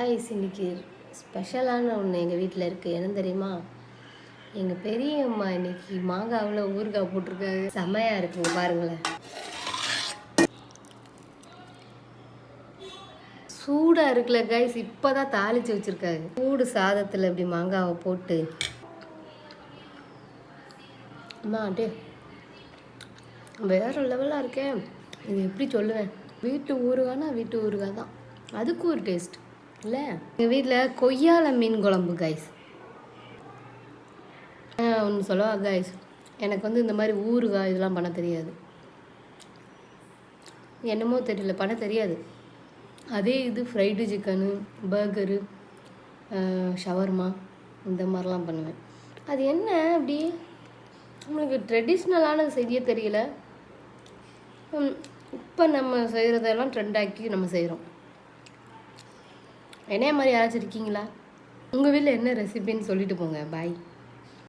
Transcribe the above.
Guys இன்னைக்கு ஸ்பெஷலான ஒன்று எங்கள் வீட்டில் இருக்குது. என்ன தெரியுமா? எங்கள் பெரியம்மா இன்னைக்கு மாங்காவில் ஊறுகாய் போட்டிருக்காங்க. செமையாக இருக்குங்க, பாருங்களேன். சூடாக இருக்குல்ல காய்ஸ், இப்போ தான் தாளித்து வச்சுருக்காங்க. சூடு சாதத்தில் இப்படி மாங்காவை போட்டு அம்மா டே வேறு லெவலாக இருக்கேன். இது எப்படி சொல்லுவேன்? வீட்டு ஊறுகாய்னா வீட்டு ஊறுகாய் தான், அதுக்கு ஒரு டேஸ்ட் இல்லை. எங்கள் வீட்டில் கொய்யால மீன் குழம்பு காய்ஸ். ஒன்று சொல்லவா காய்ஸ், எனக்கு வந்து இந்த மாதிரி ஊறுகாய் இதெல்லாம் பண்ண தெரியாது. என்னமோ தெரியல, பண்ண தெரியாது. அதே இது ஃப்ரைடு சிக்கனு, பர்கரு, ஷவர்மா இந்த மாதிரிலாம் பண்ணுவேன். அது என்ன அப்படி நம்மளுக்கு ட்ரெடிஷ்னலானது செய்ய தெரியல. இப்போ நம்ம செய்கிறதெல்லாம் ட்ரெண்டாக்கி நம்ம செய்கிறோம். என்னைய மாதிரி யாராச்சும் இருக்கீங்களா? உங்கள் வீட்டில் என்ன ரெசிபின்னு சொல்லிட்டு போங்க. பாய்.